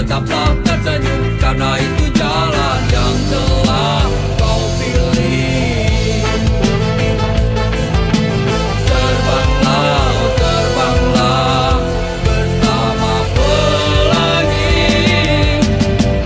tetaplah tersenyum, karena itu jalan yang telah kau pilih. Terbanglah, oh terbanglah bersama pelangi.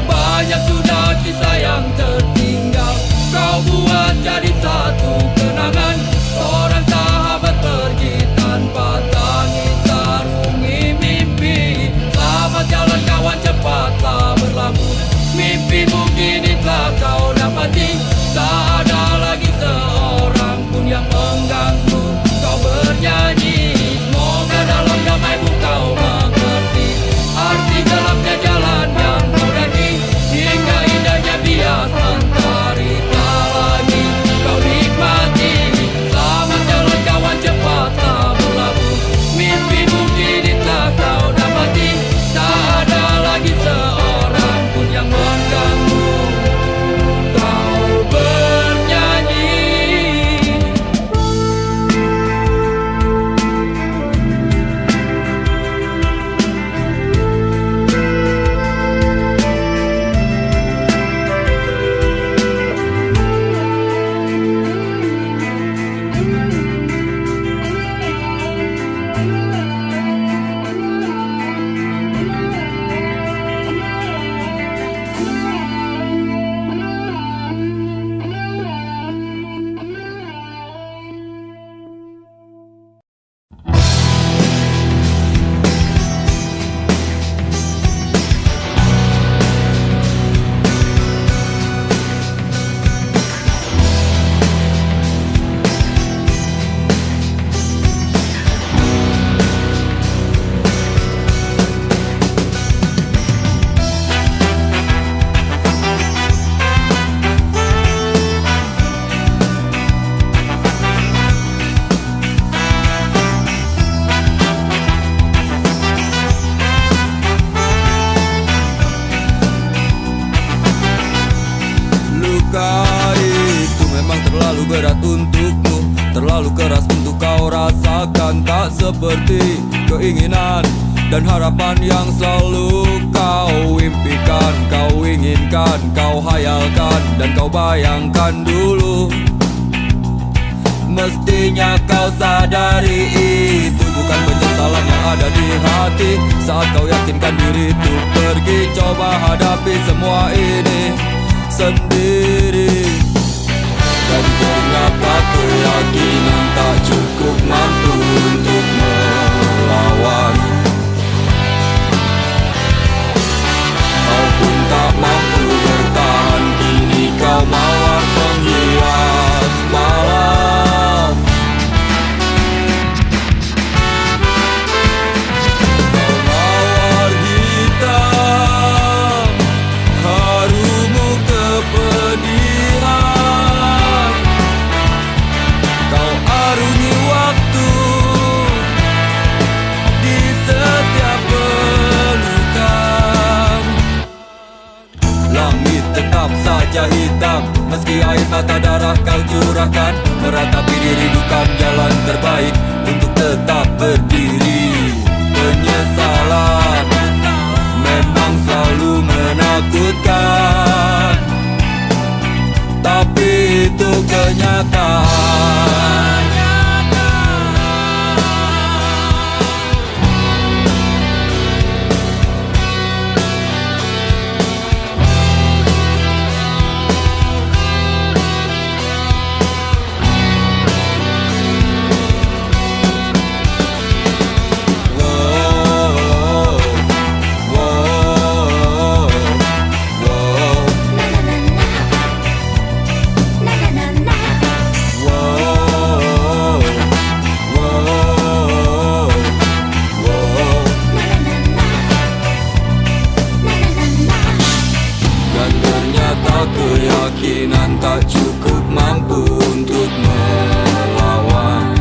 Banyak sudah kisah yang tertinggal, kau buat jadi satu kenangan. Seorang sahabat pergi tanpa tangis sarungi mimpi. Selamat jalan kawan, cepatlah berlabuh. Mimpimu kini telah kau dapati. Tak ada lagi seorang pun yang mengganggu kau bernyanyi. Semoga dalam damaimu kau mengerti arti gelapnya jalan yang kau daki. Hingga indahnya bias mentari tak lagi kau nikmati. Selamat jalan kawan, cepatlah berlabuh. Mimpimu kini telah kau dapati. Tak ada lagi seorang pun yang mengganggu kau bernyanyi. Luka itu memang terlalu berat untukmu, terlalu keras untuk kau rasakan. Tak seperti keinginan dan harapan yang selalu kau impikan, kau inginkan, kau hayalkan, dan kau bayangkan dulu. Mestinya kau sadari itu bukan penyesalan yang ada di hati. Saat kau yakinkan diri untuk pergi, coba hadapi semua ini sendiri. Dan ternyata keyakinan tak cukup mampu untuk melawan. Kau pun tak mampu bertahan, kini kau mawar penghias malam. Kau mawar hitam, harumu kepedihan. Kau arungi waktu di setiap pelukan. Langit tetap saja hitam, meski air mata darah kau curahkan. Meratapi diri bukan jalan terbaik untuk tetap berdiri. Penyesalan memang selalu menakutkan, tapi itu kenyataan. Keyakinan tak cukup mampu untuk melawan.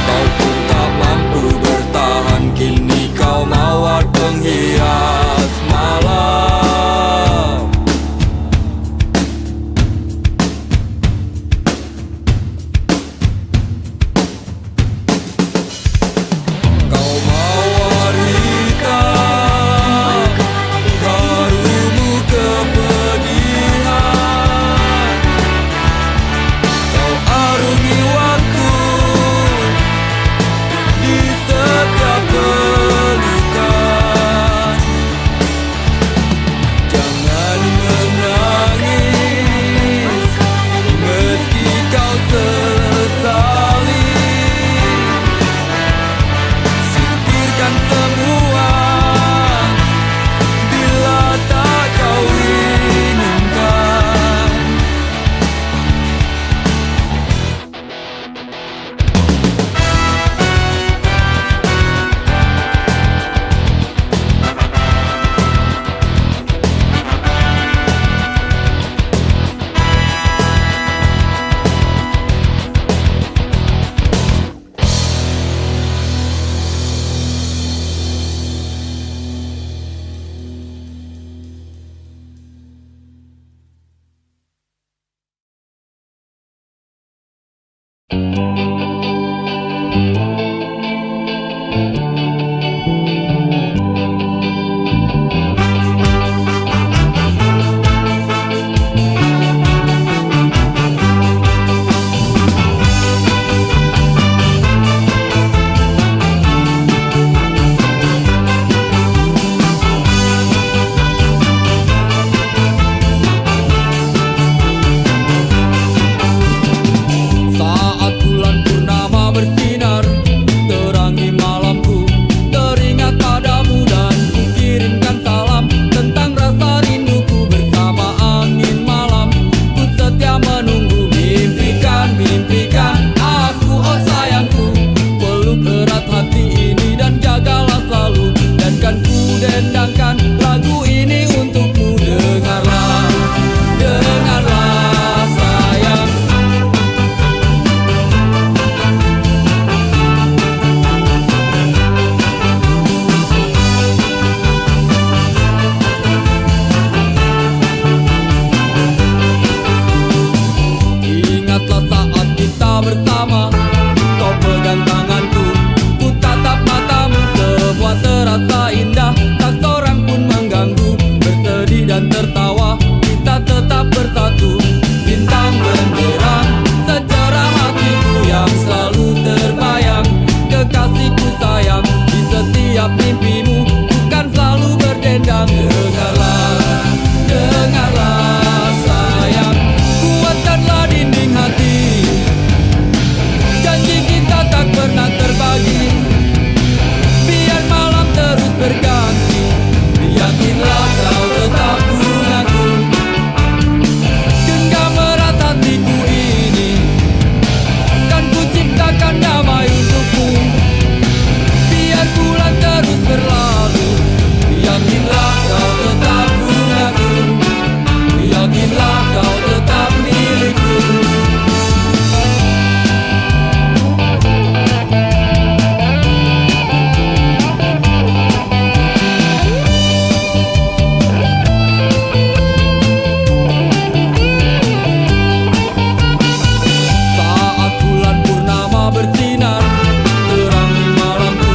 Kau pun tak mampu bertahan, kini kau mawar penghias malam. Kau mawar hitam, menatap mimpimu, bukan selalu berdendang. Dengarlah, dengarlah sayang, kuatkanlah dinding hati. Janji kita tak pernah terbagi, biar malam terus berganti. Yakinlah kau tetap bungaku, genggam erat hatiku ini. Kan ku ciptakan damai untukmu, biar bulan terus berlalu. Yakinlah kau tetap bungaku, yakinlah kau tetap milikku. Saat bulan purnama bersinar, terangi malamku,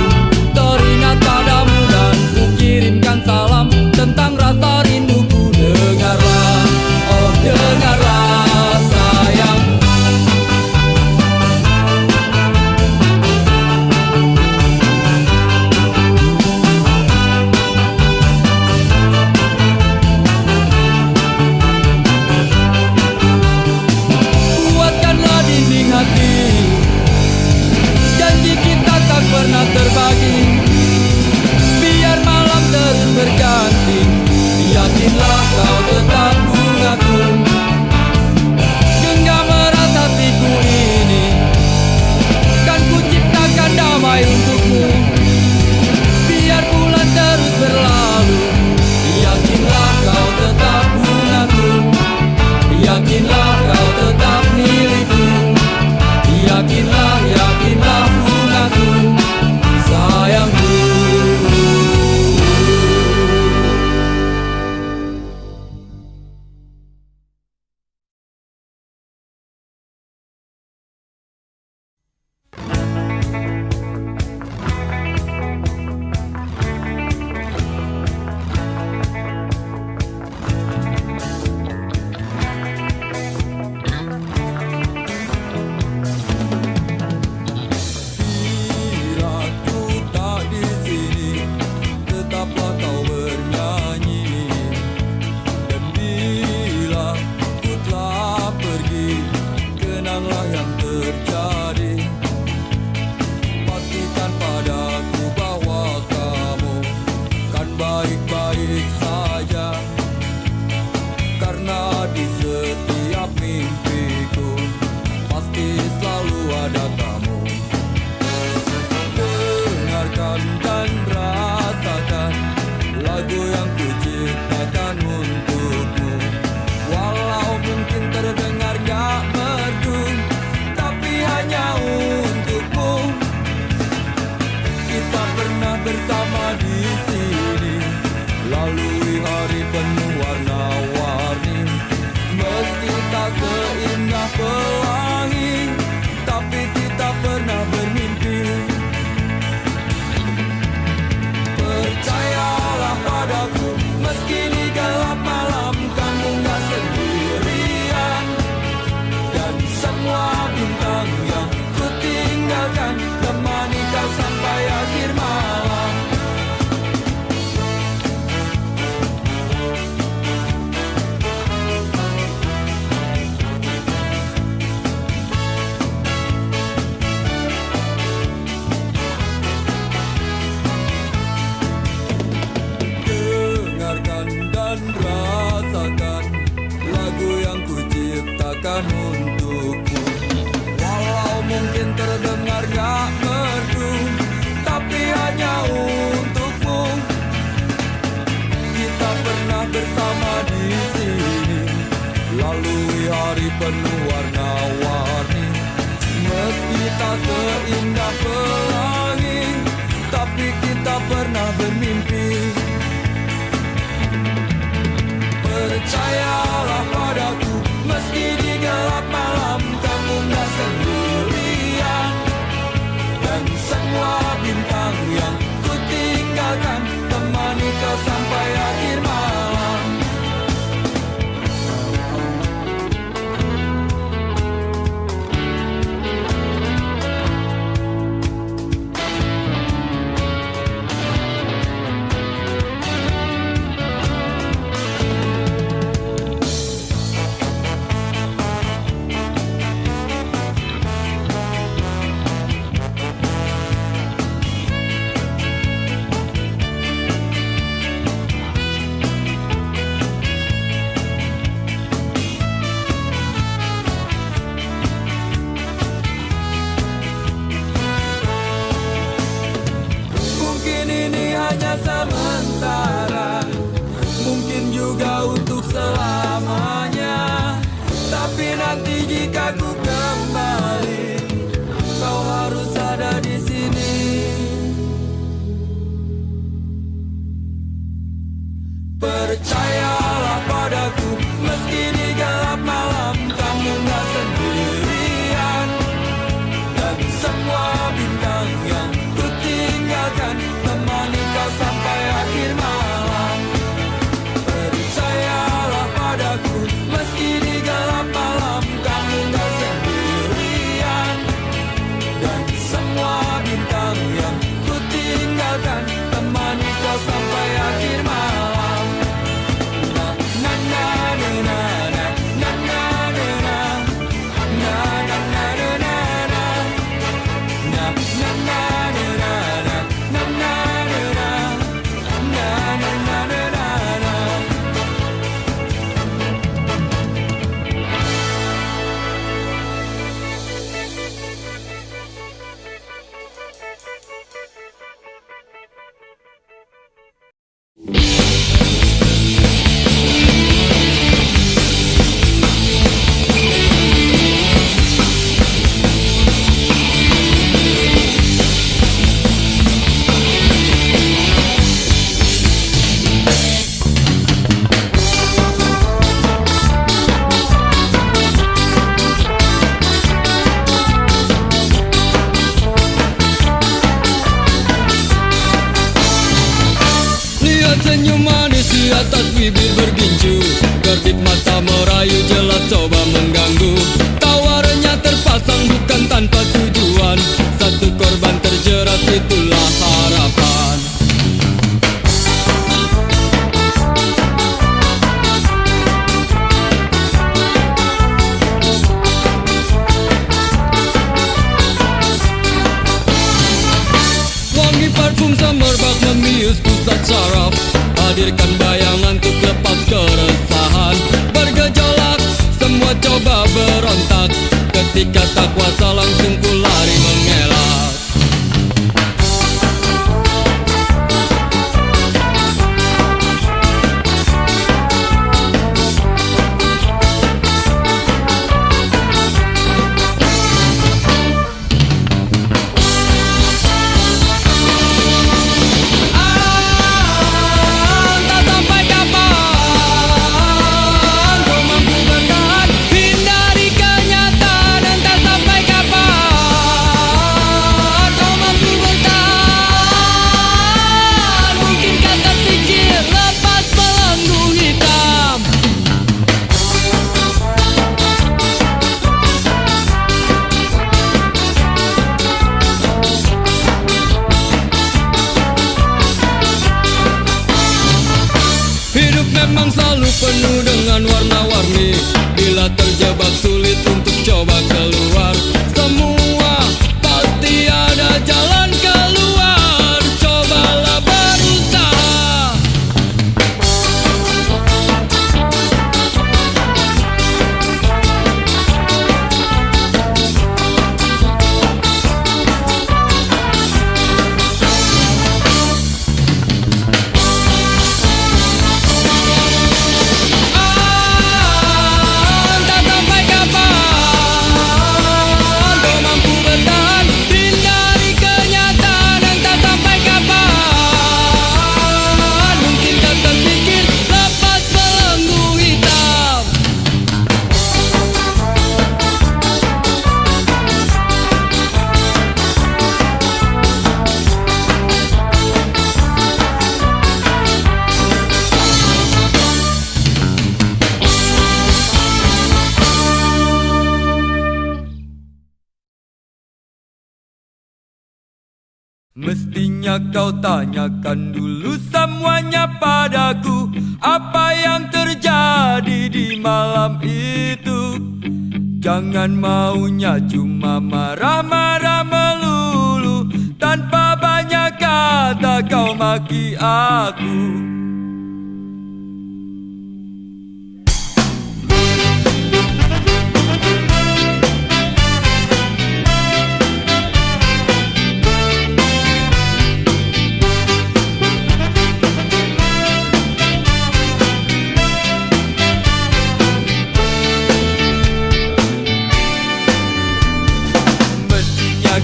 teringat padamu dan ku kirimkan salam tentang rasa rinduku. Dengarlah, oh dengarlah sayang, kuatkanlah dinding hati. Janji kita tak pernah terbagi, biar malam terus berganti. Yakinlah kau tetap bungaku, genggam erat hatiku ini. Kan ku ciptakan damai untukmu, biar bulan terus berlalu. Yakinlah kau tetap bungaku, yakinlah kau tetap milikku. Yakinlah, yakinlah bungaku, sayangku. Bila ku tak di sini, tetaplah kau bernyanyi. Dan bila ku telah pergi, kenanglah yang terjadi. Pastikan padaku bahwa kamu kan baik-baik saja, karena di setiap mimpiku pasti selalu ada kamu. Dengarkan dan rasakan lagu yang ku ciptakan untukmu. Walau mungkin terdengar gak merdu, tapi hanya untukmu. Kita pernah bersama di sini, lalui hari penuh warna-warni. Meski tak seindah pelangi, tapi kita pernah bermimpi. Percayalah padaku, meski di gelap malam kamu gak sendirian. Dan semua bintang yang ku tinggalkan temani kau sampai akhir malam. Dengarkan dan rasakan lagu yang ku ciptakan untukmu. Walau mungkin terdengar gak merdu, tapi hanya untukmu. Kita pernah bersama di sini, lalui hari penuh warna-warni. Meski tak seindah pelangi, tapi kita pernah bermimpi. Percayalah padaku, meski di gelap malam kamu gak sendirian. Dan semua bintang yang ku tinggalkan temani kau sampai akhir malam. Percayalah padaku, meski di gelap malam kamu gak sendirian. Dan semua bintang yang ku tinggalkan temani kau sampai akhir malam. Percayalah padaku, meski di gelap malam kamu gak sendirian. Dan semua bintang yang ku tinggalkan temani kau sampai akhir malam. Senyum manis di atas bibir bergincu, kedip mata merayu jelas coba mengganggu. Tawarannya terpasang bukan tanpa tujuan, satu korban terjerat itulah harapan. Wangi parfum semerbak membius pusat saraf, hadirkan bayangan untuk lepas keresahan. Bergejolak, semua coba berontak, ketika tak kuasa langsung ku lari mengelak. Memang selalu penuh dengan warna-warni, bila terjebak sulit untuk coba keluar. Semua pasti ada jalan keluar, cobalah berusaha. Mestinya kau tanyakan dulu semuanya padaku, apa yang terjadi di malam itu. Jangan maunya cuma marah-marah melulu, tanpa banyak kata kau maki aku.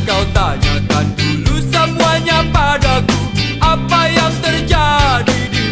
Kau tanyakan dulu semuanya padaku, apa yang terjadi di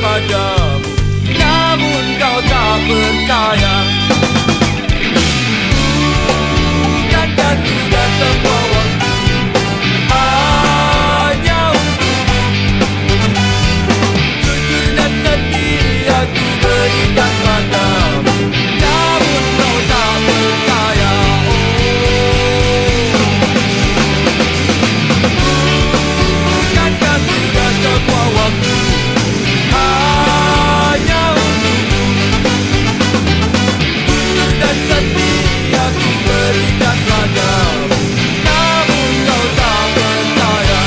padamu, namun kau tak percaya. Bukankah sudah semua waktu hanya untukmu? Jujur dan setia ku berikan padamu, namun kau tak percaya. Bukankah sudah semua waktu hanya untukmu? Jujur dan setia ku berikan padamu, namun kau tak percaya.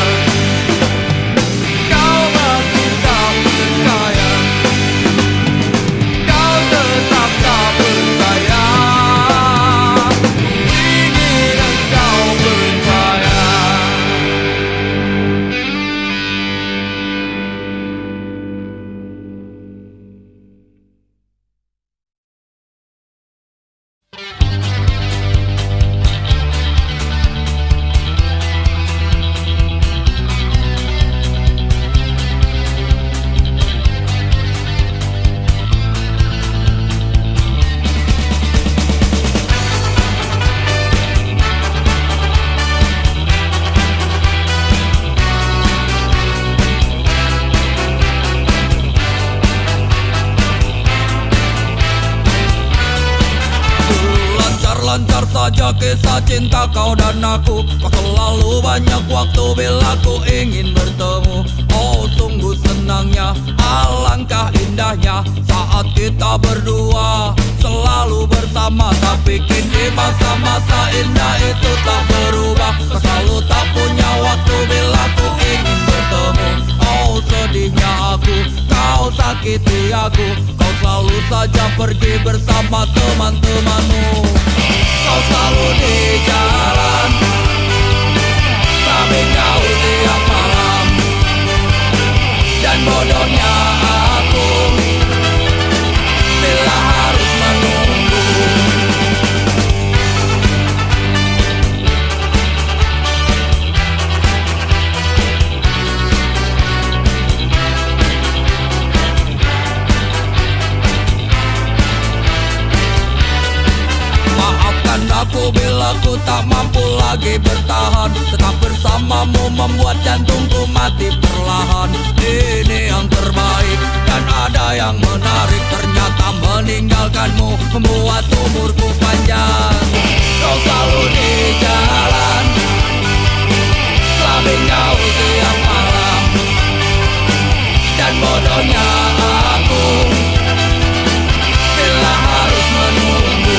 Kau masih tak percaya, kau tetap tak percaya. Ku ingin engkau percaya. Lancar saja kisah cinta kau dan aku. Kau selalu banyak waktu bila ku ingin bertemu. Oh sungguh senangnya, alangkah indahnya saat kita berdua selalu bersama. Tapi kini masa-masa indah itu tak berubah. Kau selalu tak punya waktu bila ku ingin bertemu. Oh sedihnya aku, kau sakiti aku. Kau selalu saja pergi bersama teman-temanmu. Kau selalu di jalan, tapi kau tiap malam. Dan bodohnya aku bila harus menunggu. Maafkan aku bila ku tak mampu lagi bertahan. Tetap bersamamu membuat jantungku mati perlahan. Ini yang terbaik dan ada yang menarik. Ternyata meninggalkanmu membuat umurku panjang. Kau selalu di jalan, tapi kau tiap malam. Dan bodohnya aku bila harus menunggu.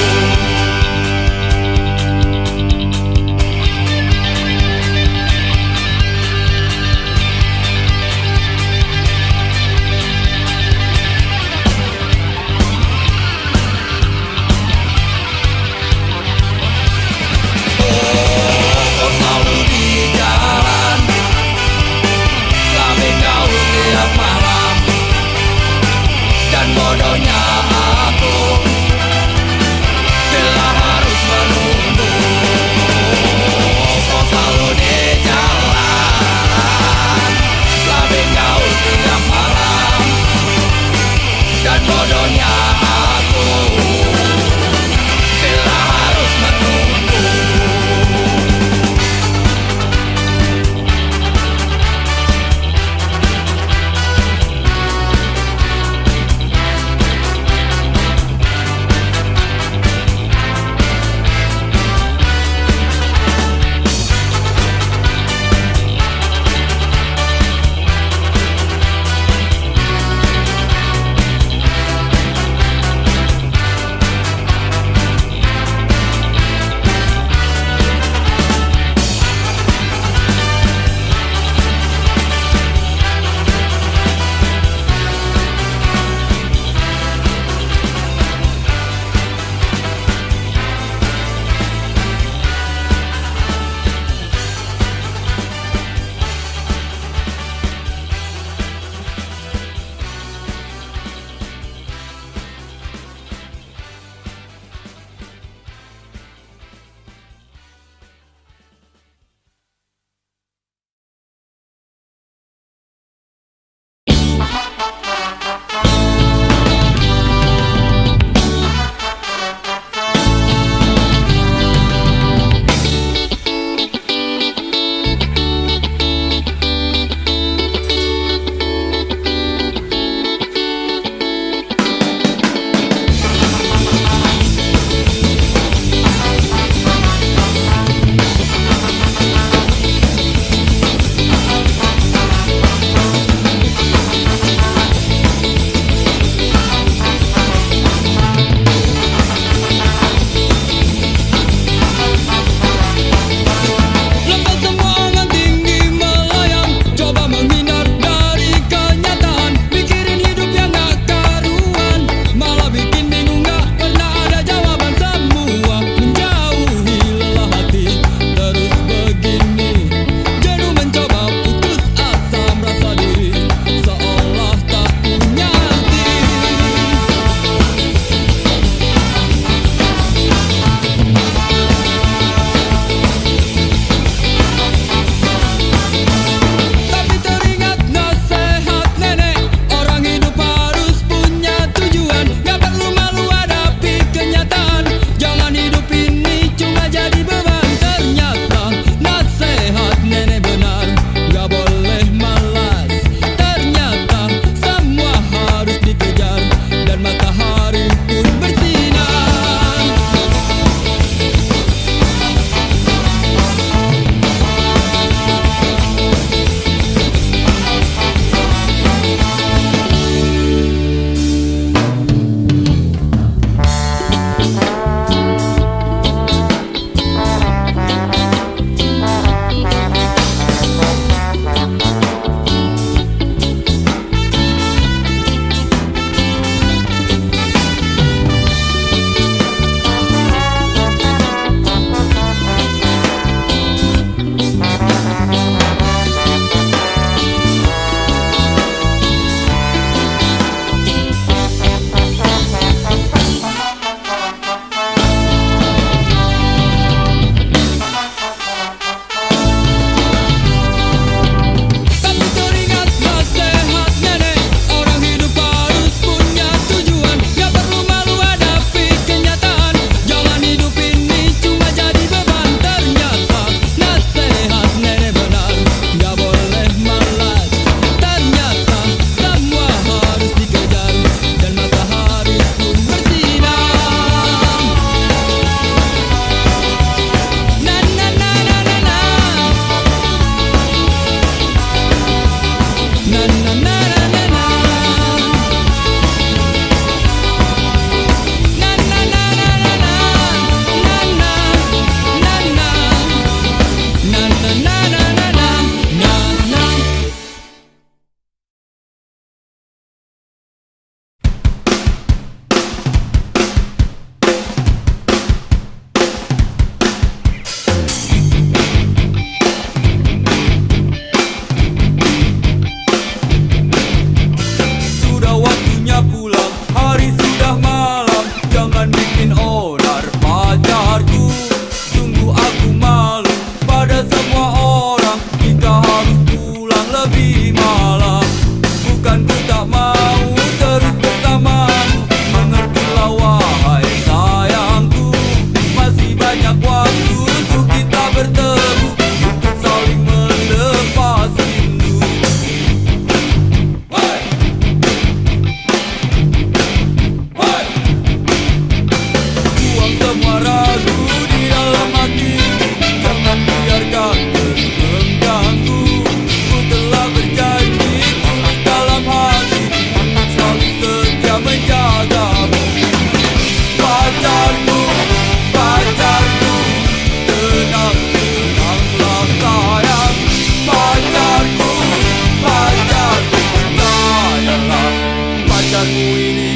pacarmu ini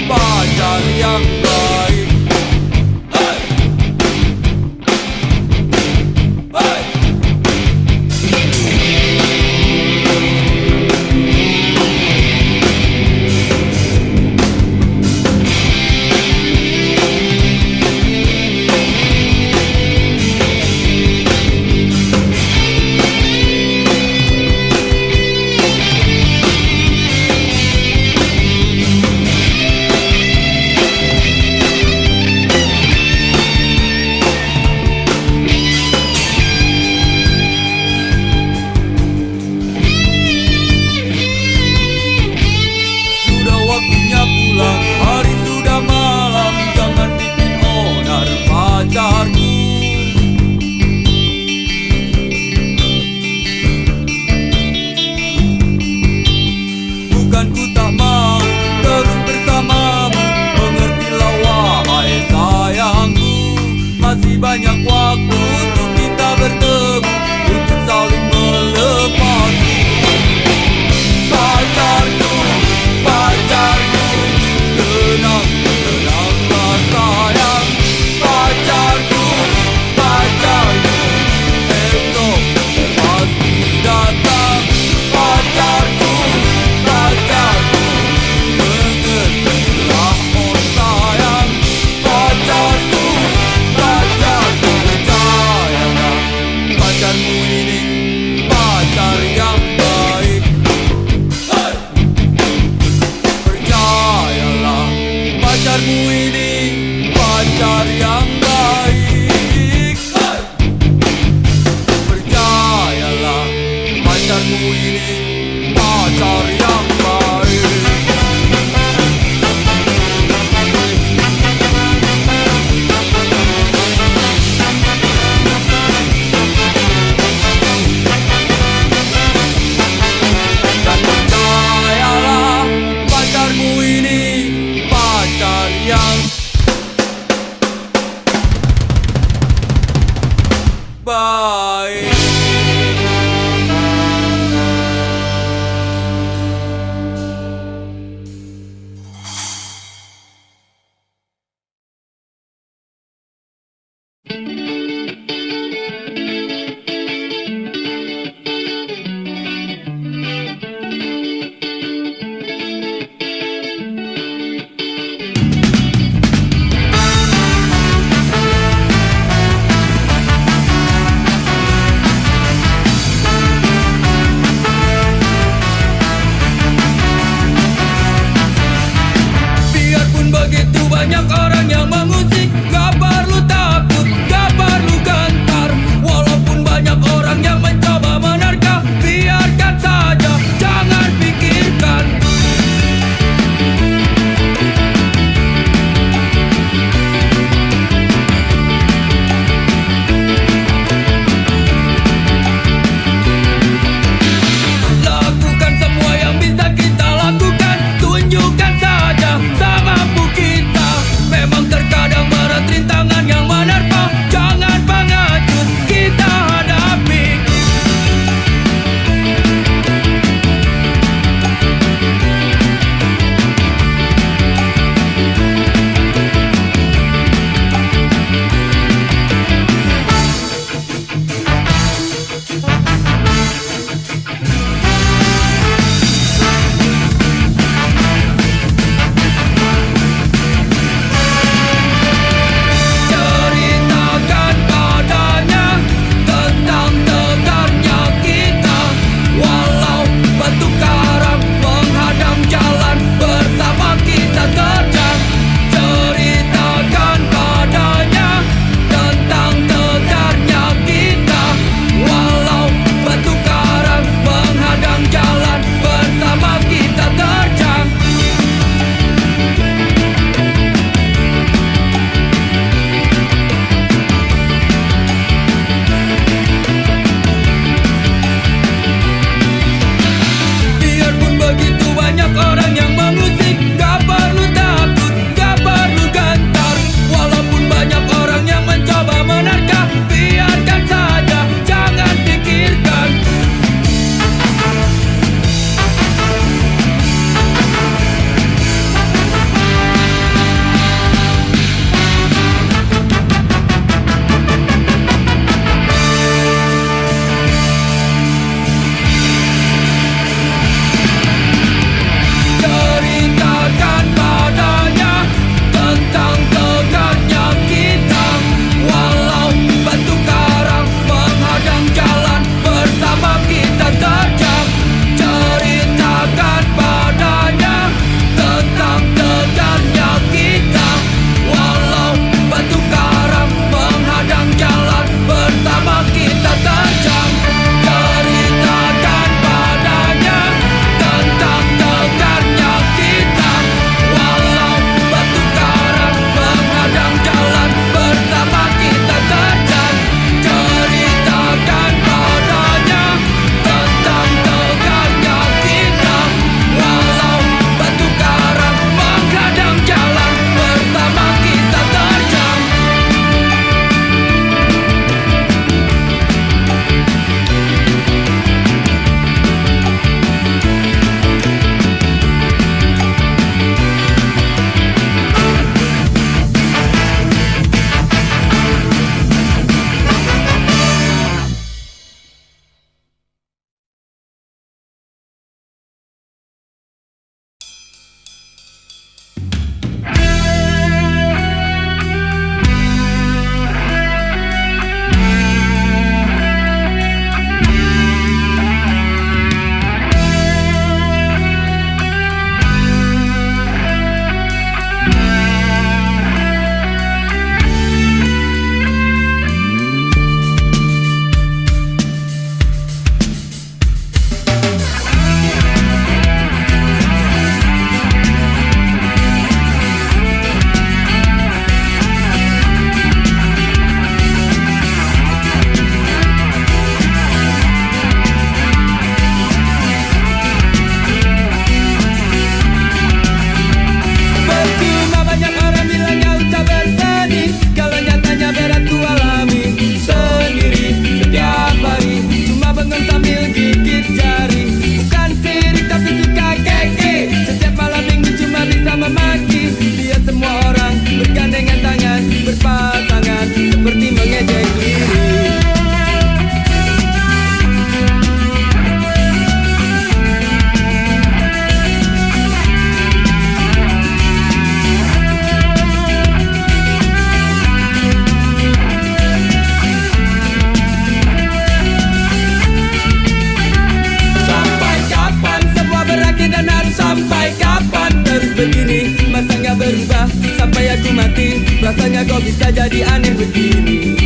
pacar yang baik. Hey! Hey! Sudah waktunya pulang, hari sudah malam, jangan bikin onar pacarku. Bukan ku tak mau terus bersamamu, mengertilah wahai sayangku. Masih banyak waktu untuk kita bertemu, untuk saling melepasku. Pacarku, pacarku, tenang, tenanglah sayang. Pacarku, pacarku, esok pasti datang. Pacarku, pacarku, mengertilah oh sayang. Pacarku, pacarku, percayalah, pacarmu ini pacar yang baik. Hey! Percayalah, pacarmu ini pacar yang baik. Hey! Percayalah, pacarmu ini pacar yang baik. Dan percayalah, pacarmu ini pacar yang baik. Biarpun begitu banyak orang yang mengusik, gak perlu takut, gak perlu gentar. Walaupun banyak orang yang mencoba menerka, biarkan saja, jangan pikirkan. Lakukan semua yang bisa kita lakukan, tunjukkan saja semampu kita. Memang bisa jadi aneh begini?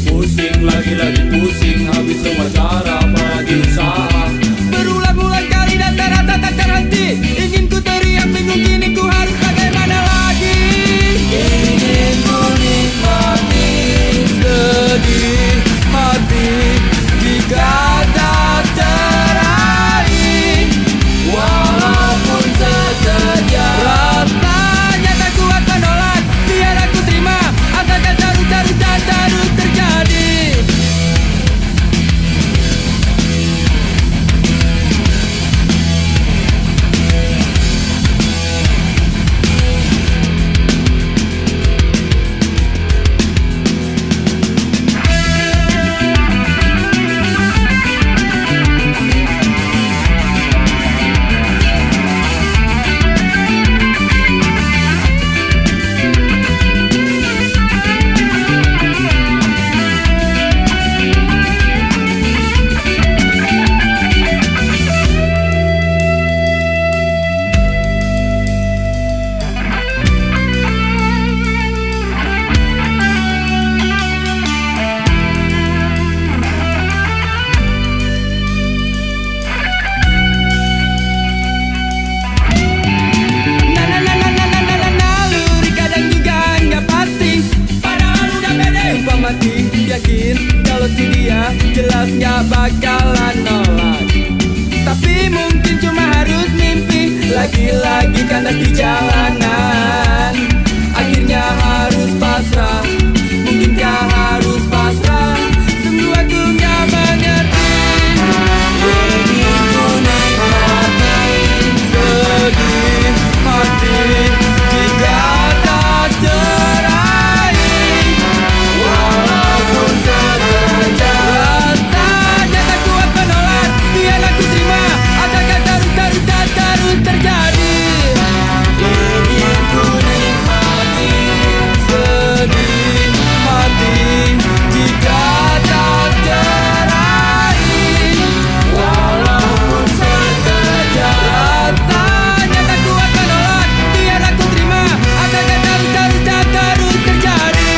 Pusing lagi pusing, habis semua cara apalagi usaha. Berulang-ulang kali dan terasa tak terhenti. Ingin ku teriak bingung kini ku harus bagaimana lagi. Ingin ku nikmati sedih hati jika tak teraih, walaupun sekejap. Rasanya tak kuat menolak, biar aku terima, asalkan terus dan terus terjadi. Yakin kalau si dia jelas gak bakalan nolak, tapi mungkin cuma harus mimpi. Lagi-lagi kandas di jalanan, akhirnya harus pasrah. Mungkinkah harus pasrah? Sungguh aku gak mengerti. Ingin ku nikmati sedih hati jika tak teraih, walaupun sekejap. Rasanya tak kuat menolak, biar aku terima, asalkan terus dan terus terjadi. Ingin ku nikmati sedih hati jika tak teraih, walaupun sekejap. Rasanya tak kuat menolak, biar aku terima, asalkan terus dan terus terjadi.